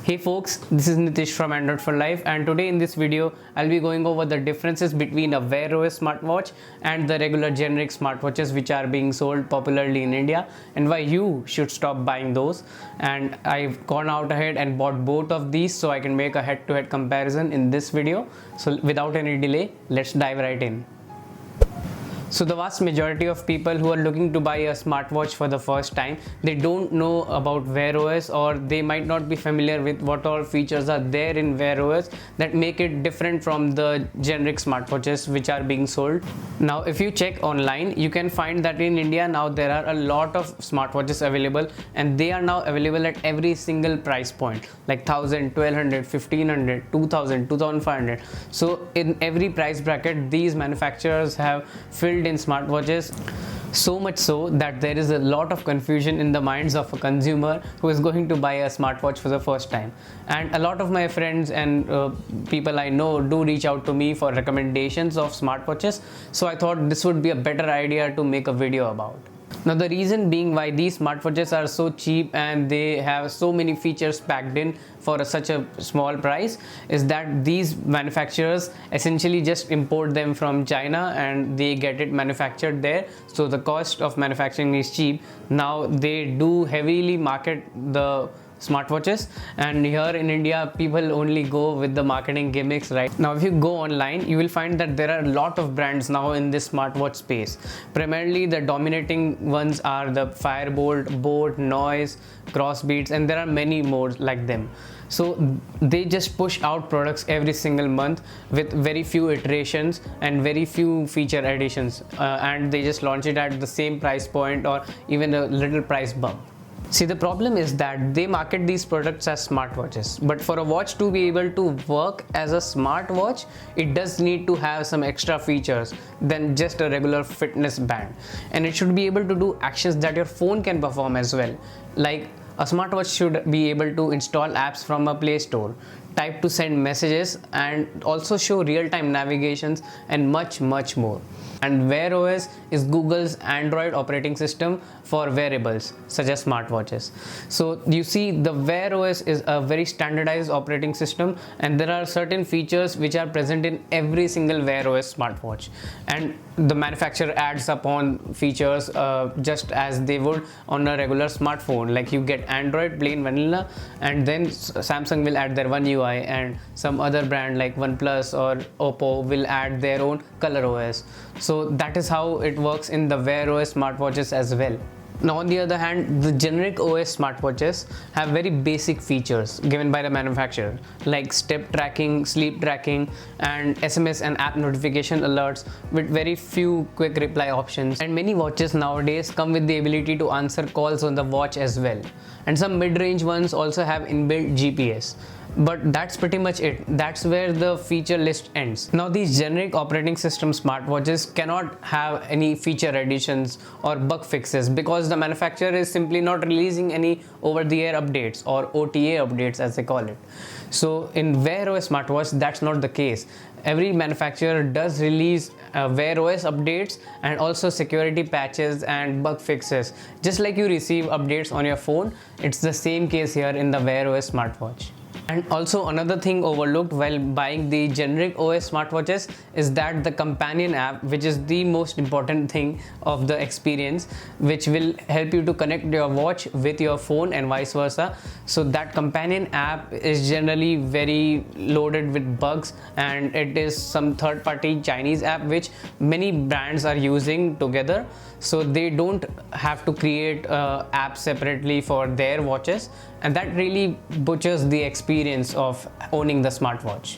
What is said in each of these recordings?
Hey folks, this is Nitish from Android for Life, and today in this video I'll be going over the differences between a WearOS smartwatch and the regular generic smartwatches which are being sold popularly in India, and why you should stop buying those. And I've gone out ahead and bought both of these so I can make a head-to-head comparison in this video. So without any delay, let's dive right in. So the vast majority of people who are looking to buy a smartwatch for the first time, they don't know about WearOS, or they might not be familiar with what all features are there in WearOS that make it different from the generic smartwatches which are being sold. Now if you check online, you can find that in India now there are a lot of smartwatches available, and they are now available at every single price point, like 1000, 1200, 1500, 2000, 2500. So in every price bracket these manufacturers have filled in smartwatches, so much so that there is a lot of confusion in the minds of a consumer who is going to buy a smartwatch for the first time. And a lot of my friends and people I know do reach out to me for recommendations of smartwatches, so I thought this would be a better idea to make a video about. Now the reason being why these smartwatches are so cheap and they have so many features packed in for such a small price is that these manufacturers essentially just import them from China and they get it manufactured there, so the cost of manufacturing is cheap. Now they do heavily market the smartwatches, and here in India people only go with the marketing gimmicks. Right now if you go online, you will find that there are a lot of brands now in this smartwatch space. Primarily the dominating ones are the Firebolt, Boat, Noise, Crossbeats, and there are many more like them. So they just push out products every single month with very few iterations and very few feature additions, and they just launch it at the same price point or even a little price bump. See, the problem is that they market these products as smartwatches, but for a watch to be able to work as a smartwatch, it does need to have some extra features than just a regular fitness band, and it should be able to do actions that your phone can perform as well. Like a smartwatch should be able to install apps from a Play Store, type to send messages, and also show real-time navigations and much more. And WearOS is Google's Android operating system for wearables such as smartwatches. So you see, the WearOS is a very standardized operating system, and there are certain features which are present in every single WearOS smartwatch, and the manufacturer adds upon features just as they would on a regular smartphone. Like you get Android plain vanilla, and then Samsung will add their One UI, and some other brand like OnePlus or Oppo will add their own ColorOS. So that is how it works in the WearOS smartwatches as well. Now on the other hand, the generic OS smartwatches have very basic features given by the manufacturer, like step tracking, sleep tracking, and SMS and app notification alerts with very few quick reply options. And many watches nowadays come with the ability to answer calls on the watch as well. And some mid-range ones also have inbuilt GPS. But that's pretty much it. That's where the feature list ends. Now these generic operating system smartwatches cannot have any feature additions or bug fixes because the manufacturer is simply not releasing any over-the-air updates or OTA updates as they call it. So in WearOS smartwatch, that's not the case. Every manufacturer does release WearOS updates and also security patches and bug fixes. Just like you receive updates on your phone, it's the same case here in the WearOS smartwatch. And also another thing overlooked while buying the generic OS smartwatches is that the companion app, which is the most important thing of the experience, which will help you to connect your watch with your phone and vice versa. So that companion app is generally very loaded with bugs, and it is some third-party Chinese app which many brands are using together. So they don't have to create apps separately for their watches, and that really butchers the experience of owning the smartwatch.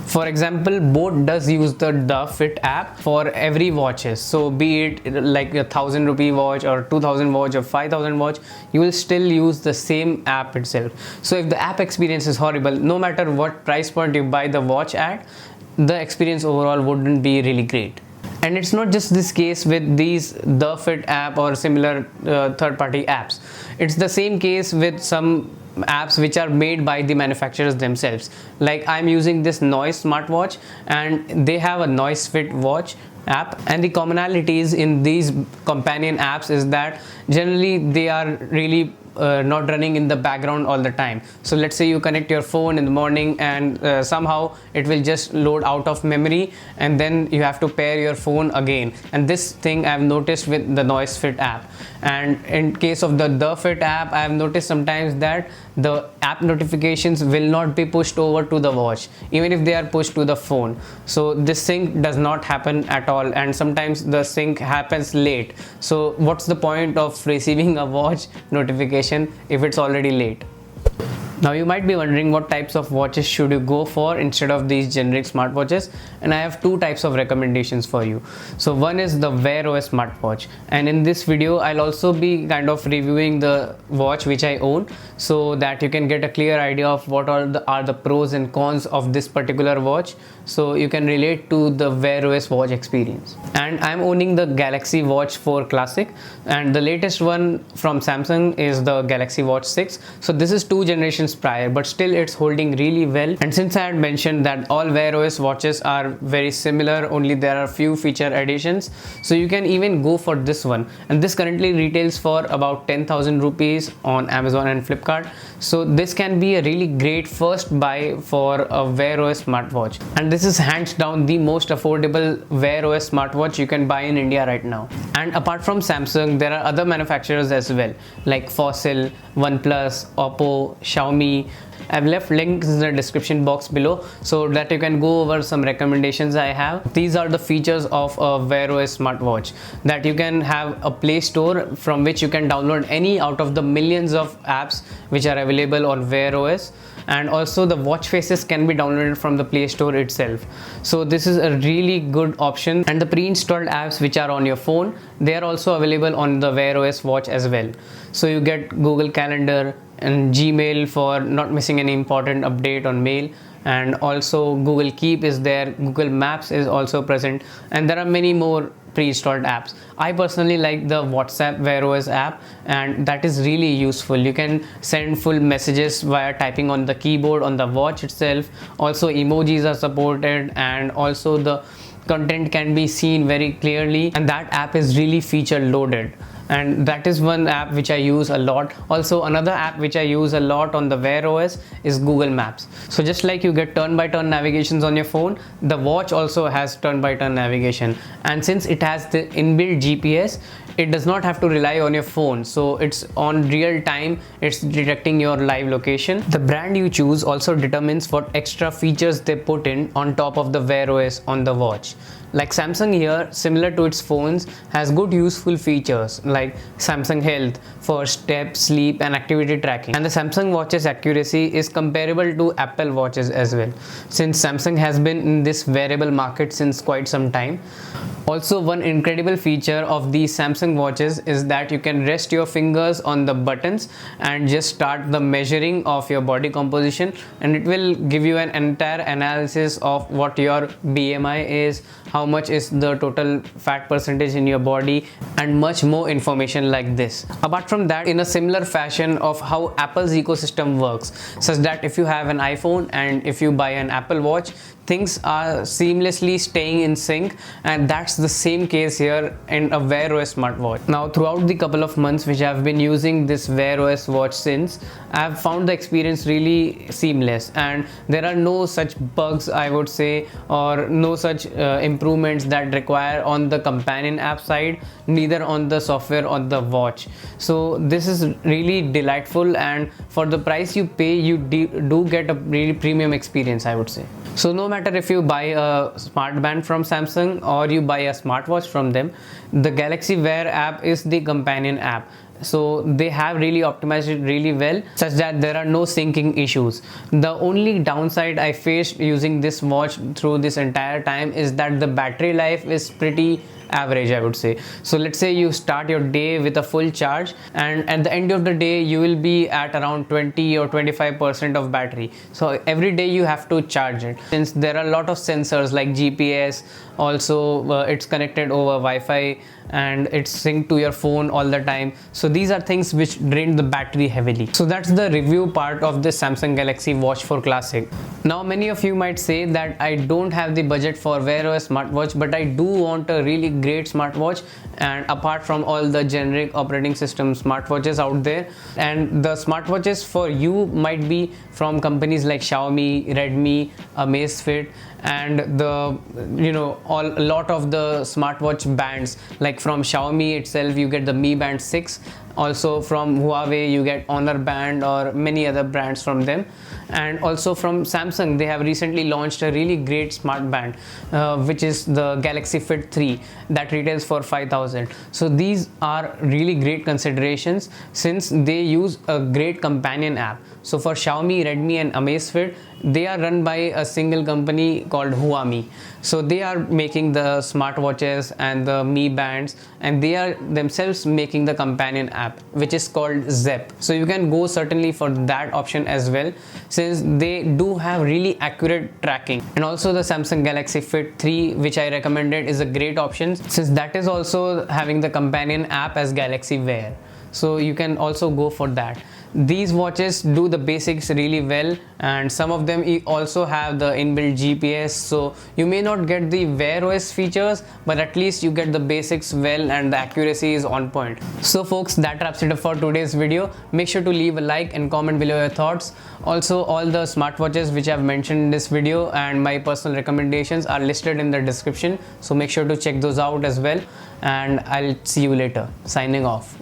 For example, Boat does use the Fit app for every watches. So be it like a 1000 rupee watch or 2000 watch or 5000 watch, you will still use the same app itself. So if the app experience is horrible, no matter what price point you buy the watch at, the experience overall wouldn't be really great. And it's not just this case with these The Fit app or similar third-party apps. It's the same case with some apps which are made by the manufacturers themselves. Like I'm using this Noise smartwatch, and they have a Noise Fit watch app, and the commonalities in these companion apps is that generally they are really not running in the background all the time. So let's say you connect your phone in the morning and somehow it will just load out of memory, and then you have to pair your phone again. And this thing I've noticed with the Noise Fit app. And in case of the Fit app, I've noticed sometimes that the app notifications will not be pushed over to the watch even if they are pushed to the phone. So this sync does not happen at all, and sometimes the sync happens late. So what's the point of receiving a watch notification if it's already late? Now you might be wondering what types of watches should you go for instead of these generic smartwatches, and I have two types of recommendations for you. So one is the WearOS smartwatch, and in this video I'll also be kind of reviewing the watch which I own, so that you can get a clear idea of what are the pros and cons of this particular watch, so you can relate to the WearOS watch experience. And I'm owning the Galaxy Watch 4 Classic, and the latest one from Samsung is the Galaxy Watch 6. So this is 2 generations prior, but still it's holding really well. And since I had mentioned that all WearOS watches are very similar, only there are few feature additions, so you can even go for this one. And this currently retails for about 10,000 rupees on Amazon and Flipkart. So this can be a really great first buy for a WearOS smartwatch, and this is hands down the most affordable WearOS smartwatch you can buy in India right now. And apart from Samsung, there are other manufacturers as well, like Fossil, OnePlus, Oppo, Xiaomi. I've left links in the description box below so that you can go over some recommendations I have. These are the features of a WearOS smartwatch: that you can have a Play Store from which you can download any out of the millions of apps which are available on WearOS, and also the watch faces can be downloaded from the Play Store itself. So this is a really good option, and the pre-installed apps which are on your phone, they are also available on the WearOS watch as well. So you get Google Calendar and Gmail for not missing any important update on mail, and also Google Keep is there, Google Maps is also present, and there are many more pre-installed apps. I personally like the WhatsApp WearOS app, and that is really useful. You can send full messages via typing on the keyboard on the watch itself. Also emojis are supported, and also the content can be seen very clearly, and that app is really feature loaded. And that is one app which I use a lot. Also another app which I use a lot on the WearOS is Google Maps. So just like you get turn-by-turn navigations on your phone, the watch also has turn-by-turn navigation, and since it has the inbuilt GPS, it does not have to rely on your phone, so it's on real time, it's detecting your live location. The brand you choose also determines what extra features they put in on top of the WearOS on the watch. Like Samsung here, similar to its phones, has good useful features like Samsung Health for step, sleep and activity tracking. And the Samsung watch's accuracy is comparable to Apple watches as well, since Samsung has been in this wearable market since quite some time. Also, one incredible feature of these Samsung watches is that you can rest your fingers on the buttons and just start the measuring of your body composition, and it will give you an entire analysis of what your BMI is, how much is the total fat percentage in your body, and much more information like this. Apart from that, in a similar fashion of how Apple's ecosystem works, such that if you have an iPhone and if you buy an Apple Watch, things are seamlessly staying in sync, and that's the same case here in a WearOS smartwatch. Now, throughout the couple of months which I've been using this WearOS watch since, I've found the experience really seamless, and there are no such bugs, I would say, or no such improvements that require on the companion app side, neither on the software on the watch. So this is really delightful, and for the price you pay, you do get a really premium experience, I would say. So no matter if you buy a smart band from Samsung or you buy a smartwatch from them, the Galaxy Wear app is the companion app. So they have really optimized it really well, such that there are no syncing issues. The only downside I faced using this watch through this entire time is that the battery life is pretty average, I would say. So let's say you start your day with a full charge, and at the end of the day you will be at around 20 or 25% of battery. So every day you have to charge it, since there are a lot of sensors like GPS. Also it's connected over Wi-Fi, and it's synced to your phone all the time. So these are things which drain the battery heavily. So that's the review part of this Samsung Galaxy Watch 4 Classic. Now many of you might say that I don't have the budget for WearOS smartwatch, but I do want a really great smartwatch, and apart from all the generic operating system smartwatches out there. And the smartwatches for you might be from companies like Xiaomi, Redmi, Amazfit, and the a lot of the smartwatch bands. Like from Xiaomi itself you get the Mi Band 6, also from Huawei you get Honor Band, or many other brands from them. And also from Samsung, they have recently launched a really great smart band, which is the Galaxy Fit 3, that retails for 5,000. So these are really great considerations since they use a great companion app. So for Xiaomi, Redmi and Amazfit, they are run by a single company called Huami. So they are making the smartwatches and the Mi Bands, and they are themselves making the companion app, which is called Zepp. So you can go certainly for that option as well, since they do have really accurate tracking. And also the Samsung Galaxy Fit 3, which I recommended, is a great option since that is also having the companion app as Galaxy Wear. So you can also go for that. These watches do the basics really well, and some of them also have the inbuilt GPS, so you may not get the WearOS features, but at least you get the basics well and the accuracy is on point. So folks, that wraps it up for today's video. Make sure to leave a like and comment below your thoughts. Also, all the smartwatches which I've mentioned in this video and my personal recommendations are listed in the description, so make sure to check those out as well, and I'll see you later. Signing off.